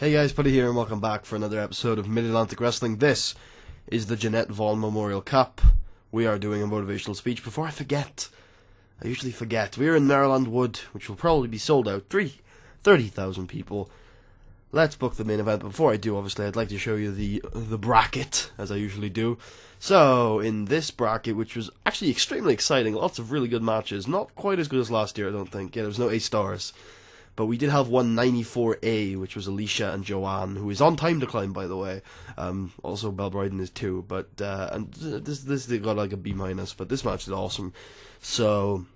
Hey guys, Buddy here and welcome back for another episode of Mid-Atlantic Wrestling. This is the Jeanette Vaughan Memorial Cup. We are doing a motivational speech. Before I forget, I usually forget, we are in Maryland Wood, which will probably be sold out. 30,000 people. Let's book the main event. But before I do, obviously, I'd like to show you the bracket, as I usually do. So, in this bracket, which was actually extremely exciting, lots of really good matches. Not quite as good as last year, I don't think. Yeah, there was no A-stars. But we did have 194A, which was Alicia and Joanne, who is on time decline, by the way. Also, Belle Bryden is too. But and this they got like a B-, but this match is awesome. So,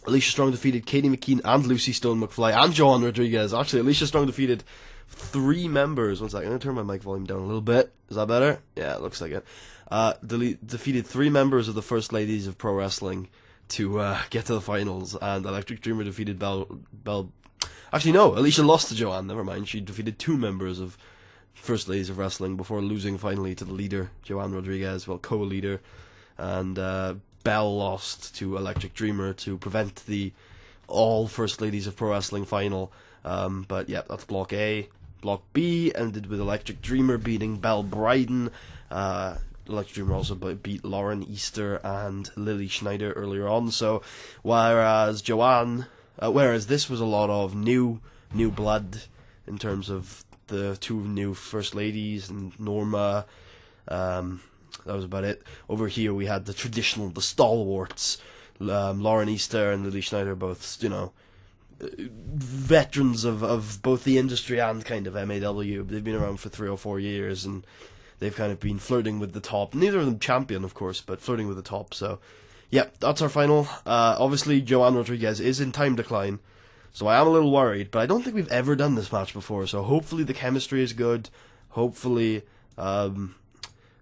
Alicia Strong defeated Katie McKean and Lucy Stone McFly and Joanne Rodriguez. Actually, Alicia Strong defeated 3 members. One second, I'm going to turn my mic volume down a little bit. Is that better? Yeah, it looks like it. Defeated 3 members of the First Ladies of Pro Wrestling to get to the finals. And Electric Dreamer defeated Belle. Actually, no, Alicia lost to Joanne, never mind. She defeated 2 members of First Ladies of Wrestling before losing finally to the leader, Joanne Rodriguez, co-leader. And Belle lost to Electric Dreamer to prevent the all First Ladies of Pro Wrestling final. But yeah, that's Block A. Block B ended with Electric Dreamer beating Belle Bryden. Electric Dreamer also beat Lauren Easter and Lily Schneider earlier on. So, whereas this was a lot of new blood in terms of the 2 new First Ladies and Norma. That was about it. Over here we had the stalwarts, Lauren Easter and Lily Schneider, both, veterans of both the industry and kind of MAW. They've been around for 3 or 4 years and they've kind of been flirting with the top. Neither of them champion, of course, but flirting with the top, so... yeah, that's our final. Obviously, Joanne Rodriguez is in time decline, so I am a little worried, but I don't think we've ever done this match before, so hopefully the chemistry is good. Hopefully,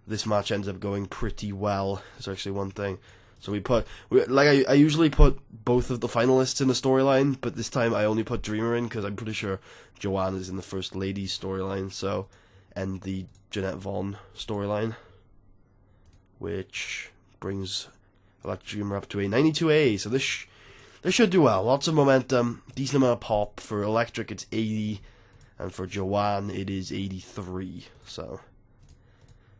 this match ends up going pretty well. It's actually one thing. So I usually put both of the finalists in the storyline, but this time I only put Dreamer in, because I'm pretty sure Joanne is in the First Ladies storyline, so, and the Jeanette Vaughan storyline, which brings Electric Dreamer up to a 92A, so this should do well. Lots of momentum, decent amount of pop. For Electric it's 80, and for Joanne it is 83, so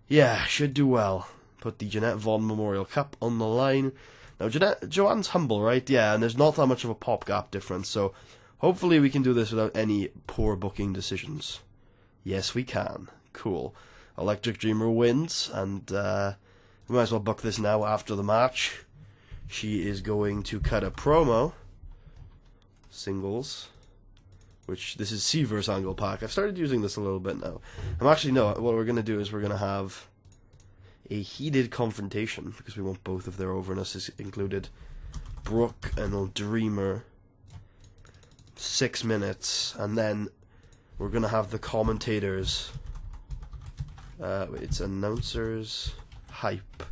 yeah, should do well. Put the Jeanette Vaughan Memorial Cup on the line. Now Joanne's humble, right? Yeah, and there's not that much of a pop gap difference, so hopefully we can do this without any poor booking decisions. Yes, we can. Cool. Electric Dreamer wins, and we might as well book this now after the match. She is going to cut a promo. Singles. Which, this is C-verse Angle Pack. I've started using this a little bit now. What we're going to do is we're going to have a heated confrontation, because we want both of their overness included. Brooke and Dreamer. 6 minutes. And then we're going to have the commentators. It's announcers... hype.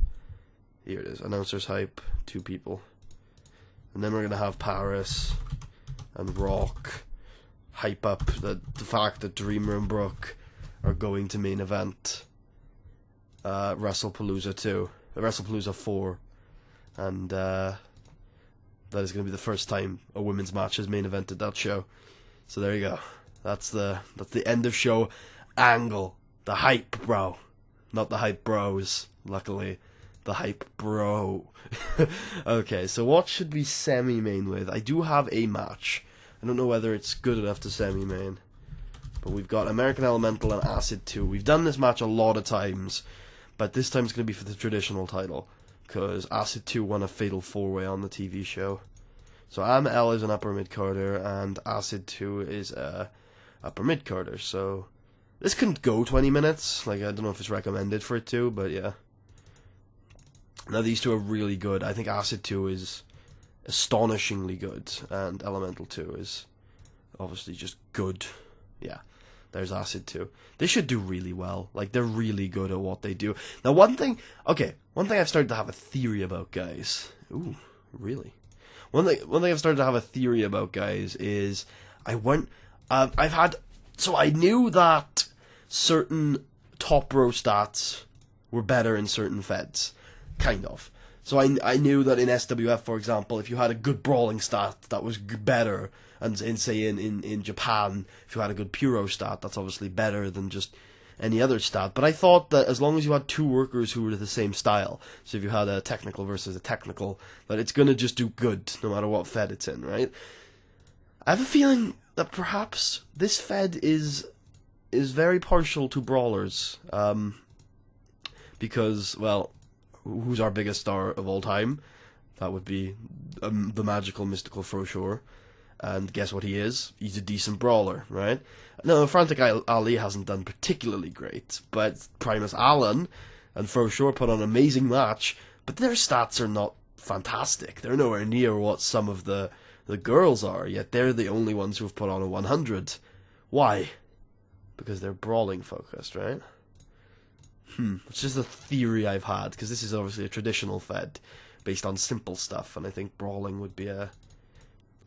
Here it is. Announcers hype. 2 people. And then we're going to have Paris and Rock hype up the fact that Dreamer and Brooke are going to main event WrestlePalooza 2. WrestlePalooza 4. And that is going to be the first time a women's match has main evented that show. So there you go. That's the end of show angle. The hype bro. Not the hype bros. Luckily, the hype bro. Okay, so what should we semi-main with? I do have a match. I don't know whether it's good enough to semi-main. But we've got American Elemental and Acid 2. We've done this match a lot of times. But this time it's going to be for the traditional title. Because Acid 2 won a Fatal 4-Way on the TV show. So L is an upper mid-carder and Acid 2 is a upper mid-carder. So this couldn't go 20 minutes. Like, I don't know if it's recommended for it to, but yeah. Now, these 2 are really good. I think Acid 2 is astonishingly good, and Elemental 2 is obviously just good. Yeah, there's Acid 2. They should do really well. Like, they're really good at what they do. Now, one thing I've started to have a theory about, guys. Ooh, really? One thing I've started to have a theory about, guys, is I knew that certain top row stats were better in certain feds. Kind of. So I knew that in SWF, for example, if you had a good brawling stat that was better, And say in Japan, if you had a good Puro stat, that's obviously better than just any other stat. But I thought that as long as you had two workers who were the same style, so if you had a technical versus a technical, that it's going to just do good no matter what Fed it's in, right? I have a feeling that perhaps this Fed is very partial to brawlers, because, well, who's our biggest star of all time? That would be the magical, mystical Froshore. And guess what he is? He's a decent brawler, right? No, Frantic Ali hasn't done particularly great, but Primus Allen and Froshore put on an amazing match, but their stats are not fantastic. They're nowhere near what some of the girls are, yet they're the only ones who've put on a 100. Why? Because they're brawling focused, right? It's just a theory I've had, because this is obviously a traditional Fed based on simple stuff, and I think brawling would be a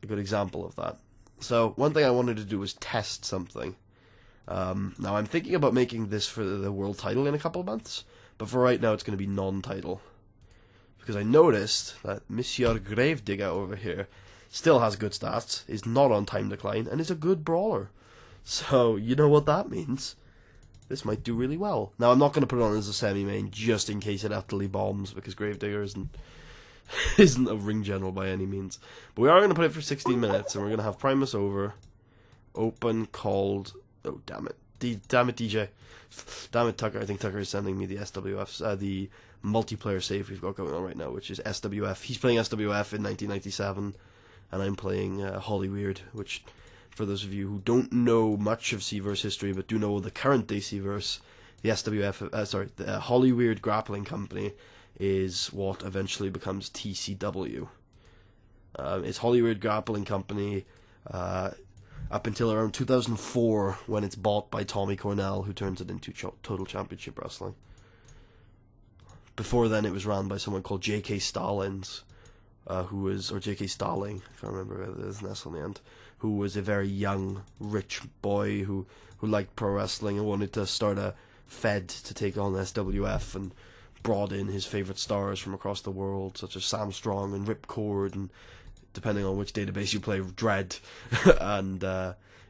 good example of that. So, one thing I wanted to do was test something. Now, I'm thinking about making this for the world title in a couple of months, but for right now it's going to be non-title. Because I noticed that Monsieur Gravedigger over here still has good stats, is not on time decline, and is a good brawler. So, you know what that means. This might do really well. Now, I'm not going to put it on as a semi-main, just in case it utterly bombs, because Gravedigger isn't a ring general by any means. But we are going to put it for 16 minutes, and we're going to have Primus over, open, called, oh damn it, damn it DJ, damn it Tucker, I think Tucker is sending me the SWF, the multiplayer save we've got going on right now, which is SWF. He's playing SWF in 1997, and I'm playing Hollyweird, which, for those of you who don't know much of Seaverse history, but do know the current day Seaverse, the SWF, the Hollyweird Grappling Company is what eventually becomes TCW. It's Hollyweird Grappling Company up until around 2004, when it's bought by Tommy Cornell, who turns it into Total Championship Wrestling. Before then, it was run by someone called J.K. Stallings, or J.K. Stalling, if I remember his name on the end, who was a very young, rich boy who liked pro wrestling and wanted to start a Fed to take on SWF, and brought in his favourite stars from across the world, such as Sam Strong and Ripcord, and depending on which database you play, Dread, and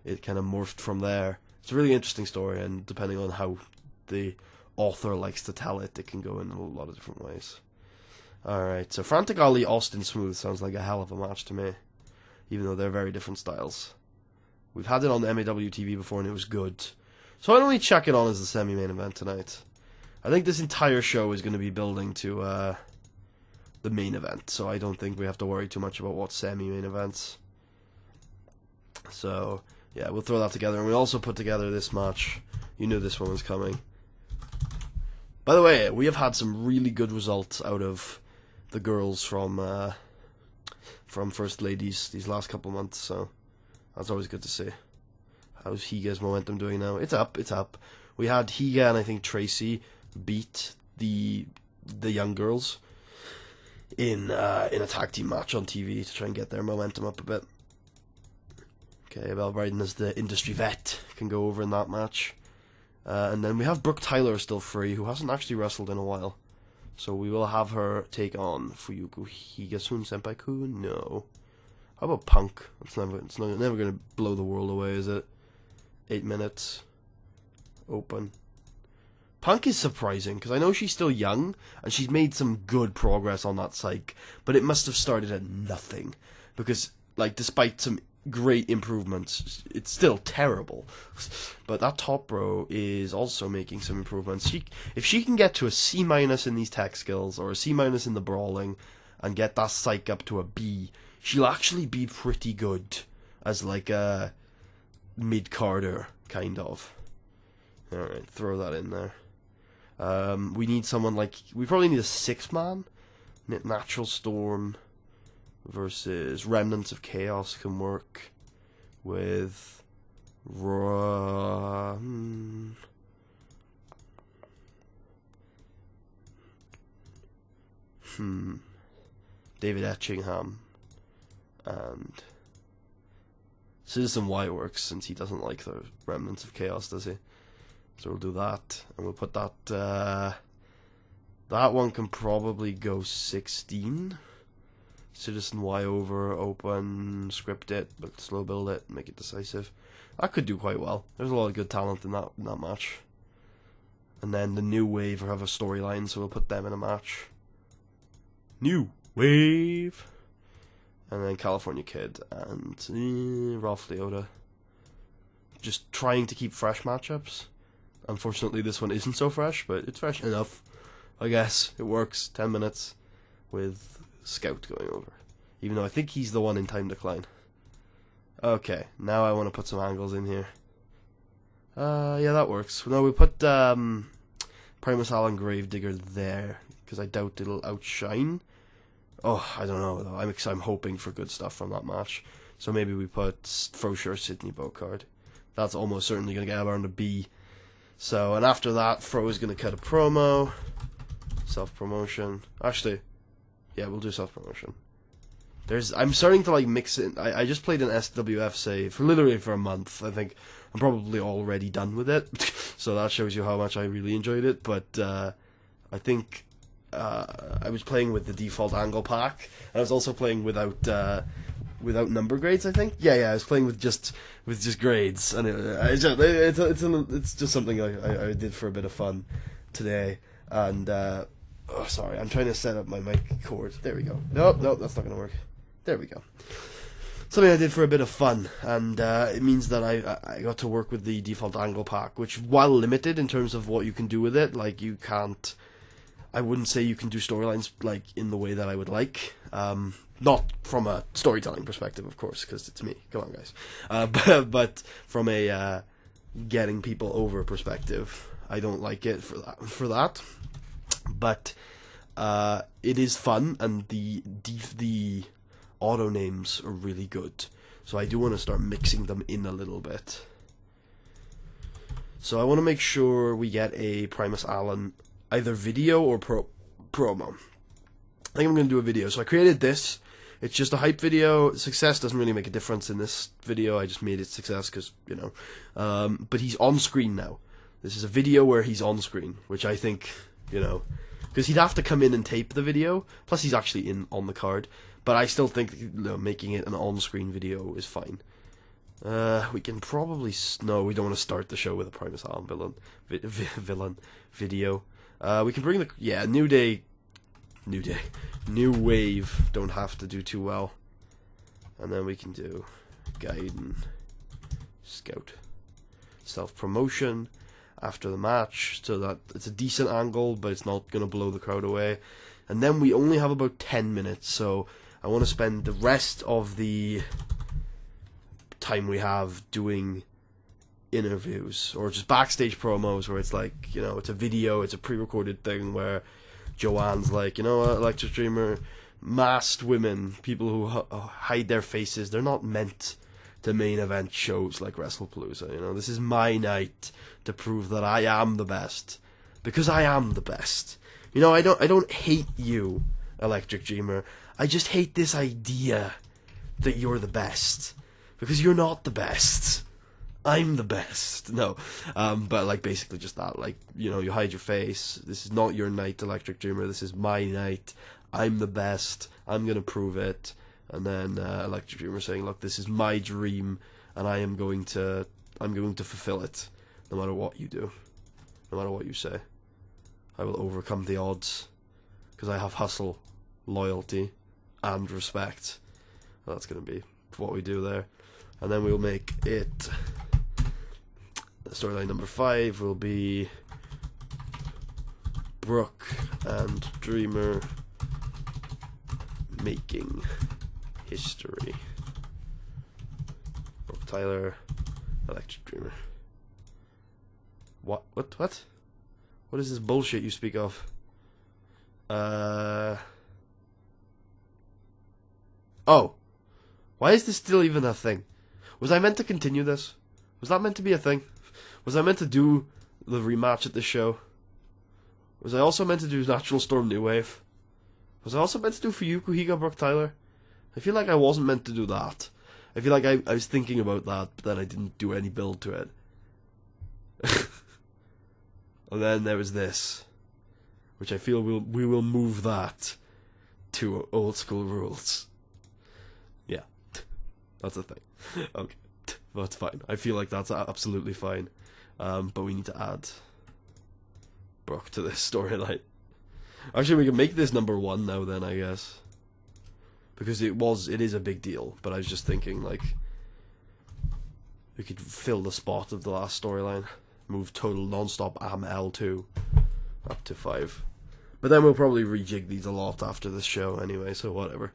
it kind of morphed from there. It's a really interesting story, and depending on how the author likes to tell it, it can go in a lot of different ways. Alright, so Frantic Ali, Austin Smooth sounds like a hell of a match to me, even though they're very different styles. We've had it on the MAW TV before, and it was good. So why don't we check it on as the semi-main event tonight? I think this entire show is going to be building to the main event, so I don't think we have to worry too much about what semi-main events. So, yeah, we'll throw that together, and we also put together this match. You knew this one was coming. By the way, we have had some really good results out of the girls from First Ladies these last couple of months, so that's always good to see. How's Higa's momentum doing now? It's up, it's up. We had Higa and I think Tracy beat the young girls in a tag team match on TV to try and get their momentum up a bit. Okay, Belle Bryden as the industry vet can go over in that match. And then we have Brooke Tyler still free, who hasn't actually wrestled in a while. So we will have her take on Fuyuko Higasun Senpai-kun? No. How about Punk? It's never going to blow the world away, is it? 8 minutes. Open. Punk is surprising, because I know she's still young, and she's made some good progress on that psych, but it must have started at nothing. Because, like, despite some great improvements, it's still terrible. But that top row is also making some improvements. If she can get to a C- in these tech skills, or a C- in the brawling, and get that psych up to a B, she'll actually be pretty good as, like, a mid-carder, kind of. Alright, throw that in there. We need someone like... We probably need a 6-man. Natural Storm versus Remnants of Chaos can work with... David Etchingham. And... Citizen White works, since he doesn't like the Remnants of Chaos, does he? So we'll do that, and we'll put that, that one can probably go 16. Citizen Y over, open, script it, but slow build it, make it decisive. That could do quite well. There's a lot of good talent in that match. And then the New Wave have a storyline, so we'll put them in a match. New Wave! And then California Kid and Ralph Leota. Just trying to keep fresh matchups. Unfortunately, this one isn't so fresh, but it's fresh enough. I guess it works. 10 minutes with Scout going over. Even though I think he's the one in time decline. Okay, now I want to put some angles in here. Yeah, that works. No, we put Primus Alan Gravedigger there because I doubt it'll outshine. Oh, I don't know though. I'm hoping for good stuff from that match. So maybe we put Frosure Sydney Bocard. That's almost certainly going to get around a B. So, and after that, Fro is going to cut a promo. Self-promotion. Actually, yeah, we'll do self-promotion. I'm starting to like mix it. I just played an SWF save for literally for a month. I think I'm probably already done with it. So that shows you how much I really enjoyed it. But I think I was playing with the default angle pack. I was also playing without number grades. I think. Yeah. I was playing with just grades, and it's just something I did for a bit of fun today. And oh, sorry, I'm trying to set up my mic cord. There we go. Nope, that's not gonna work. There we go. Something I did for a bit of fun, and it means that I got to work with the default angle pack, which, while limited in terms of what you can do with it, like you can't. I wouldn't say you can do storylines like in the way that I would like. Not from a storytelling perspective, of course, because it's me. Come on, guys. But from a getting people over perspective, I don't like it for that. But it is fun, and the auto names are really good. So I do want to start mixing them in a little bit. So I want to make sure we get a Primus Alan either video or promo. I think I'm going to do a video. So I created this. It's just a hype video. Success doesn't really make a difference in this video. I just made it success because, you know. But he's on screen now. This is a video where he's on screen, which I think, you know, because he'd have to come in and tape the video. Plus, he's actually on the card. But I still think, you know, making it an on-screen video is fine. We can probably no. We don't want to start the show with a Primus Alan villain video. We can bring the New Wave. Don't have to do too well. And then we can do Gaiden, Scout, self-promotion after the match, so that it's a decent angle, but it's not going to blow the crowd away. And then we only have about 10 minutes, so I want to spend the rest of the time we have doing interviews or just backstage promos where it's like, you know, it's a video, it's a pre-recorded thing where Joanne's like, you know what, Electric Dreamer, masked women, people who hide their faces, they're not meant to main event shows like WrestlePalooza. You know, this is my night to prove that I am the best, because I am the best. You know, I don't hate you, Electric Dreamer. I just hate this idea that you're the best, because you're not the best. I'm the best. No, but like basically just that. Like, you know, you hide your face. This is not your night, Electric Dreamer. This is my night. I'm the best. I'm gonna prove it. And then Electric Dreamer saying, "Look, this is my dream, and I'm going to fulfill it, no matter what you do, no matter what you say. I will overcome the odds, because I have hustle, loyalty, and respect." Well, that's going to be what we do there. And then we'll make it. Storyline number 5 will be Brooke and Dreamer making history. Brooke Tyler, Electric Dreamer. What is this bullshit you speak of? Oh. Why is this still even a thing? Was I meant to continue this? Was that meant to be a thing? Was I meant to do the rematch at this show? Was I also meant to do Natural Storm New Wave? Was I also meant to do Fuyuku Higa Brooke Tyler? I feel like I wasn't meant to do that. I feel like I was thinking about that, but then I didn't do any build to it. And then there was this, which I feel we will move that 2 old school rules. Yeah, that's a thing. Okay, that's fine. I feel like that's absolutely fine. But we need to add Brooke to this storyline. Actually, we can make this number 1 now then, I guess. Because it is a big deal, but I was just thinking, like, we could fill the spot of the last storyline. Move total non-stop L2 up to 5. But then we'll probably rejig these a lot after this show anyway, so whatever.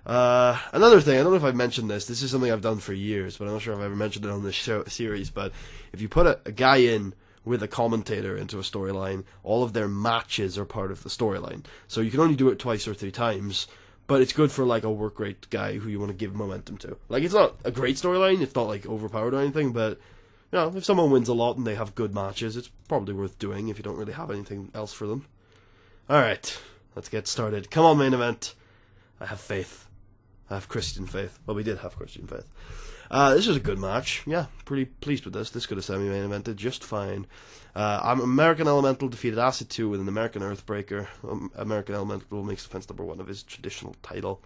Another thing, I don't know if I've mentioned this. This is something I've done for years, but I'm not sure if I've ever mentioned it on this series. But if you put a guy in with a commentator into a storyline, all of their matches are part of the storyline. So you can only do it twice or 3 times, but it's good for like a work rate guy who you want to give momentum to. Like, it's not a great storyline, it's not like overpowered or anything, but you know, if someone wins a lot and they have good matches, it's probably worth doing if you don't really have anything else for them. Alright, let's get started. Come on, main event. I have faith. I have Christian faith. Well, we did have Christian faith. This was a good match. Yeah, pretty pleased with this. This could have semi-main evented just fine. American Elemental defeated Acid 2 with an American Earthbreaker. American Elemental makes defense number 1 of his traditional title.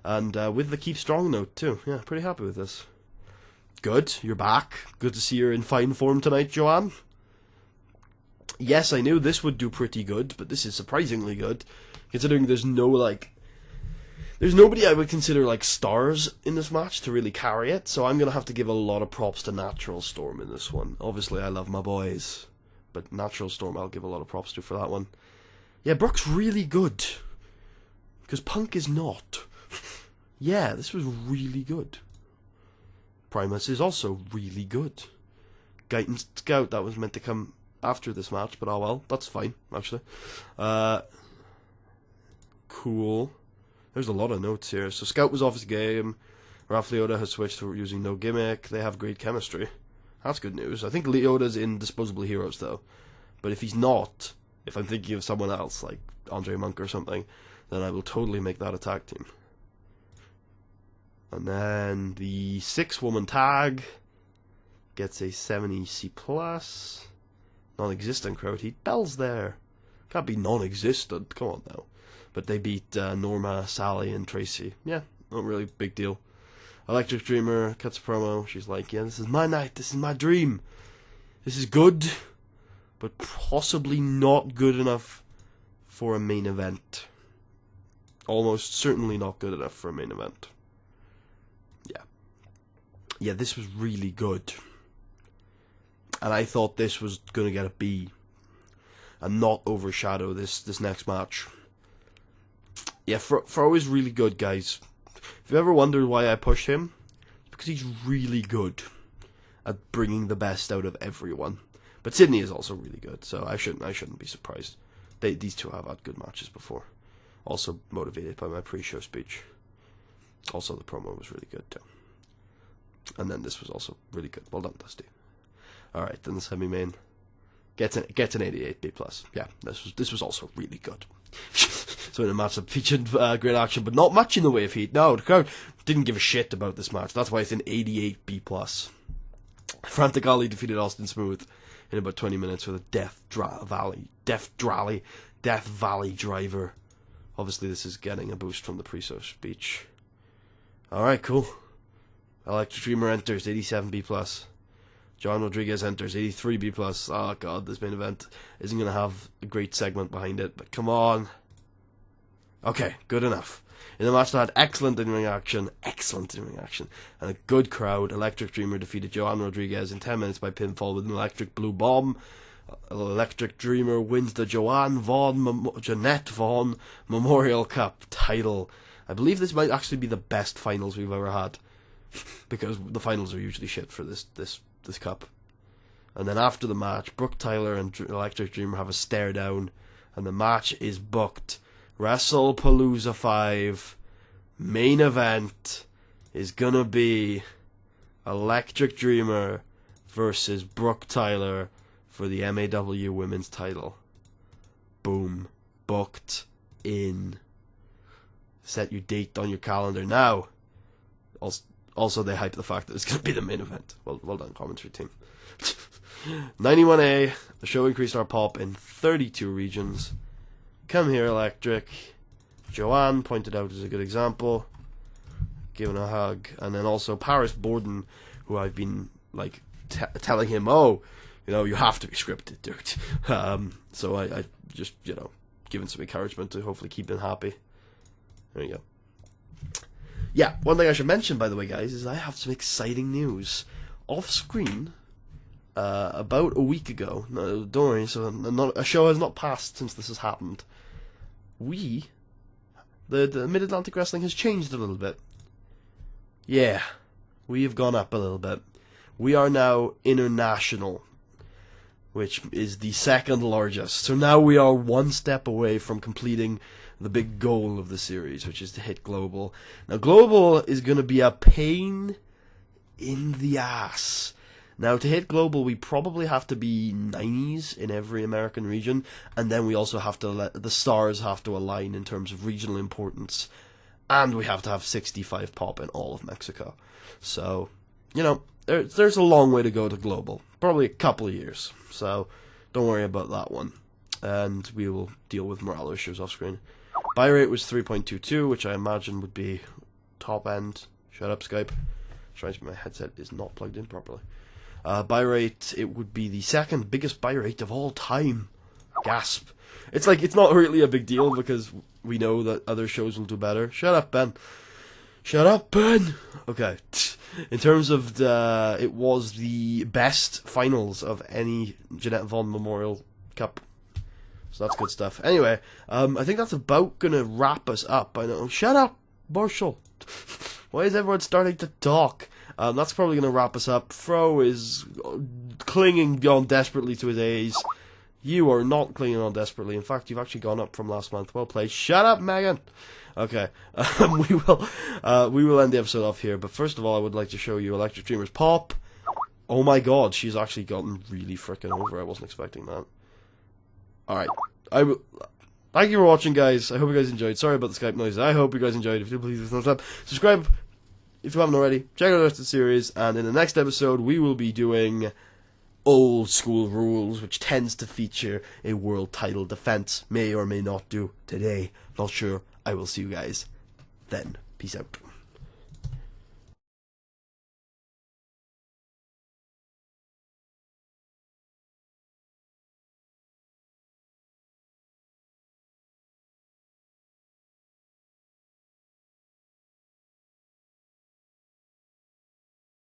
And with the Keep Strong note, too. Yeah, pretty happy with this. Good, you're back. Good to see you're in fine form tonight, Joanne. Yes, I knew this would do pretty good, but this is surprisingly good, considering there's nobody I would consider like stars in this match to really carry it, so I'm going to have to give a lot of props to Natural Storm in this one. Obviously, I love my boys, but Natural Storm I'll give a lot of props to for that one. Yeah, Brooke's really good, because Punk is not. Yeah, this was really good. Primus is also really good. Guyton Scout, that was meant to come after this match, but oh well, that's fine, actually. Cool. There's a lot of notes here. So Scout was off his game. Ralph Leota has switched to using no gimmick. They have great chemistry. That's good news. I think Leota's in Disposable Heroes, though. But if he's not, if I'm thinking of someone else, like Andre Monk or something, then I will totally make that a tag team. And then the 6-woman tag gets a 70 C+. Non-existent crowd heat. Bell's there. Can't be non-existent. Come on now. But they beat Norma, Sally, and Tracy. Yeah, not really big deal. Electric Dreamer cuts a promo. She's like, yeah, this is my night. This is my dream. This is good, but possibly not good enough for a main event. Almost certainly not good enough for a main event. Yeah. Yeah, this was really good. And I thought this was going to get a B and not overshadow this next match. Yeah, Fro is really good, guys. If you ever wondered why I push him, it's because he's really good at bringing the best out of everyone. But Sydney is also really good, so I shouldn't be surprised. These two have had good matches before. Also motivated by my pre-show speech. Also, the promo was really good too. And then this was also really good. Well done, Dusty. All right, then the semi-main gets an 88 B+. Yeah, this was also really good. So in a match that featured great action, but not much in the way of heat. No, the crowd didn't give a shit about this match. That's why it's an 88 B+. Frantic Ali defeated Austin Smooth in about 20 minutes with a Death Valley driver. Obviously, this is getting a boost from the pre-show speech. Alright, cool. Electric Dreamer enters, 87 B+. John Rodriguez enters, 83 B+. Oh god, this main event isn't going to have a great segment behind it, but come on. Okay, good enough. In the match that had excellent in-ring action, and a good crowd, Electric Dreamer defeated Joanne Rodriguez in 10 minutes by pinfall with an electric blue bomb. Electric Dreamer wins the Jeanette Vaughan Memorial Cup title. I believe this might actually be the best finals we've ever had, because the finals are usually shit for this cup. And then after the match, Brooke Tyler and Electric Dreamer have a stare down, and the match is booked. WrestlePalooza 5 main event is gonna be Electric Dreamer versus Brooke Tyler for the MAW Women's title. Boom. Booked in. Set your date on your calendar now. Also, they hype the fact that it's going to be the main event. Well done, commentary team. 91A, the show increased our pop in 32 regions. Come here, Electric. Joanne pointed out as a good example. Giving a hug. And then also Paris Borden, who I've been, like, telling him, oh, you know, you have to be scripted, dude. So I just, you know, giving some encouragement to hopefully keep him happy. There you go. Yeah, one thing I should mention, by the way, guys, is I have some exciting news. Off screen, about a week ago, no, don't worry, so a show has not passed since this has happened. The Mid-Atlantic Wrestling has changed a little bit. Yeah, we have gone up a little bit. We are now international, which is the second largest. So now we are one step away from completing the big goal of the series, which is to hit global. Now, global is going to be a pain in the ass. Now, to hit global, we probably have to be 90s in every American region, and then we also have to the stars have to align in terms of regional importance, and we have to have 65 pop in all of Mexico. So, you know, there's a long way to go to global. Probably a couple of years. So, don't worry about that one. And we will deal with morale issues off screen. Buy rate was 3.22, which I imagine would be top end. Shut up, Skype. Strange, my headset is not plugged in properly. Buy rate, it would be the second biggest buy rate of all time. Gasp. It's like, it's not really a big deal because we know that other shows will do better. Shut up, Ben. Shut up, Ben! Okay. In terms of it was the best finals of any Jeanette Vaughan Memorial Cup. So that's good stuff. Anyway, I think that's about gonna wrap us up. I know. Shut up, Marshall! Why is everyone starting to talk? That's probably gonna wrap us up. Fro is clinging on desperately to his A's. You are not clinging on desperately. In fact, you've actually gone up from last month. Well played. Shut up, Megan! Okay, we will end the episode off here, but first of all, I would like to show you Electric Dreamer's pop. Oh my god, she's actually gotten really freaking over. I wasn't expecting that. Alright, thank you for watching, guys. I hope you guys enjoyed. Sorry about the Skype noise. I hope you guys enjoyed. If you do, please leave a thumbs up. Subscribe if you haven't already. Check out the rest of the series, and in the next episode, we will be doing Old School Rules, which tends to feature a world title defense. May or may not do today. Not sure. I will see you guys then. Peace out.